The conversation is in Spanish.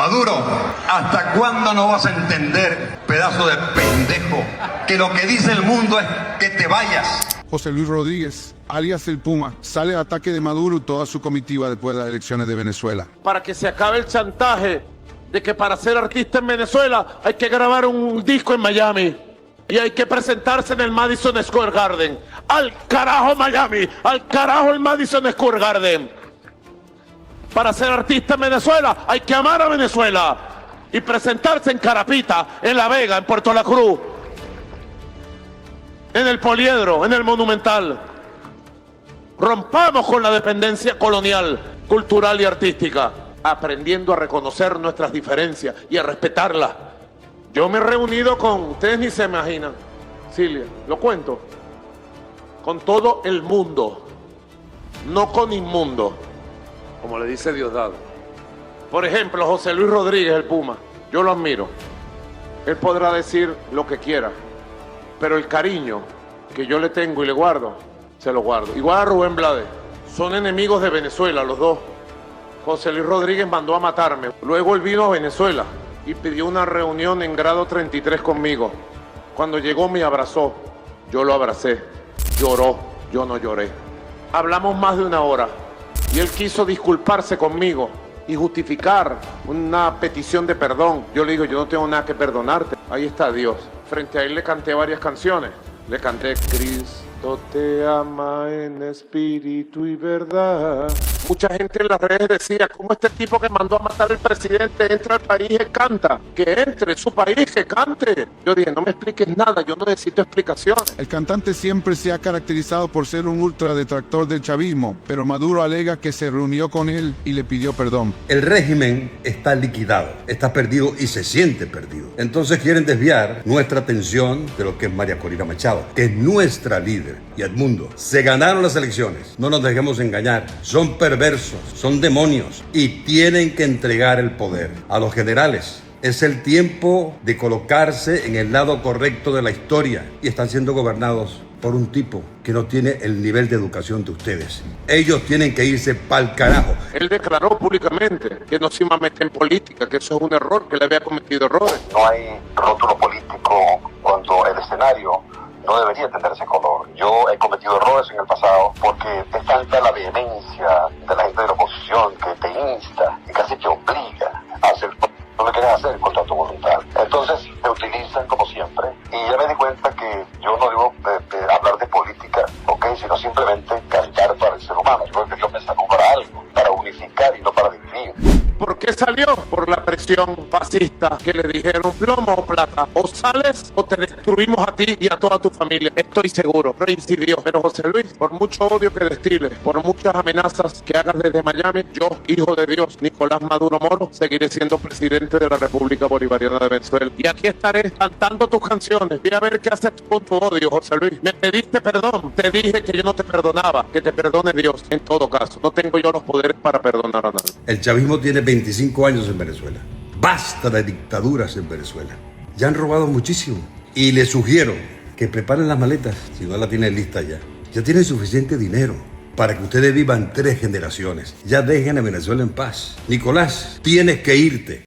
Maduro, ¿hasta cuándo no vas a entender, pedazo de pendejo, que lo que dice el mundo es que te vayas? José Luis Rodríguez, alias El Puma, sale al ataque de Maduro y toda su comitiva después de las elecciones de Venezuela. Para que se acabe el chantaje de que para ser artista en Venezuela hay que grabar un disco en Miami y hay que presentarse en el Madison Square Garden. ¡Al carajo Miami! ¡Al carajo el Madison Square Garden! Para ser artista en Venezuela hay que amar a Venezuela y presentarse en Carapita, en La Vega, en Puerto La Cruz, en el Poliedro, en el Monumental. Rompamos con la dependencia colonial, cultural y artística, aprendiendo a reconocer nuestras diferencias y a respetarlas. Yo me he reunido con, ustedes ni se imaginan, Cilia, lo cuento, con todo el mundo, no con inmundo, como le dice Diosdado. Por ejemplo, José Luis Rodríguez, el Puma, yo lo admiro. Él podrá decir lo que quiera, pero el cariño que yo le tengo y le guardo, se lo guardo. Igual a Rubén Blades. Son enemigos de Venezuela los dos. José Luis Rodríguez mandó a matarme. Luego él vino a Venezuela y pidió una reunión en grado 33 conmigo. Cuando llegó me abrazó. Yo lo abracé. Lloró. Yo no lloré. Hablamos más de una hora y él quiso disculparse conmigo y justificar una petición de perdón. Yo le digo, yo no tengo nada que perdonarte. Ahí está Dios. Frente a él le canté varias canciones. Le canté Cristo te ama en espíritu y verdad. Mucha gente en las redes decía, ¿cómo este tipo que mandó a matar al presidente entra al país y canta? Que entre en su país, que cante. Yo dije, no me expliques nada, yo no necesito explicaciones. El cantante siempre se ha caracterizado por ser un ultra detractor del chavismo, pero Maduro alega que se reunió con él y le pidió perdón. El régimen está liquidado, está perdido y se siente perdido. Entonces quieren desviar nuestra atención de lo que es María Corina Machado, que es nuestra líder. Y Edmundo, se ganaron las elecciones, no nos dejemos engañar, son perversos, son demonios y tienen que entregar el poder a los generales. Es el tiempo de colocarse en el lado correcto de la historia y están siendo gobernados por un tipo que no tiene el nivel de educación de ustedes. Ellos tienen que irse pa'l carajo. Él declaró públicamente que no se iba a meter en política, que eso es un error, que él había cometido errores. No hay rótulo político cuando el escenario no debería tener ese color. Yo he cometido errores en el pasado porque es tanta la vehemencia de la gente de la oposición que te insta y casi te obliga a hacer lo que quieres hacer contra tu voluntad. Entonces te utilizan como siempre y ya me di cuenta que yo no debo hablar de política, sino simplemente cantar para el ser humano. Yo creo que Dios me sacó para algo, para unificar y no para dividir. ¿Por qué salió? Por la presión fascista que le dijeron plomo o plata. O sales o te destruimos a ti y a toda tu familia. Estoy seguro. Reincidió. Pero José Luis, por mucho odio que destiles, por muchas amenazas que hagas desde Miami, yo, hijo de Dios, Nicolás Maduro Moro, seguiré siendo presidente de la República Bolivariana de Venezuela. Y aquí estaré cantando tus canciones. Voy a ver qué haces con tu odio, José Luis. Me pediste perdón. Te dije que yo no te perdonaba. Que te perdone Dios. En todo caso, no tengo yo los poderes para perdonar a nadie. El chavismo tiene 25 años en Venezuela. Basta de dictaduras en Venezuela. Ya han robado muchísimo. Y les sugiero que preparen las maletas, si no la tienen lista ya. Ya tienen suficiente dinero para que ustedes vivan 3 generaciones. Ya dejen a Venezuela en paz. Nicolás, tienes que irte.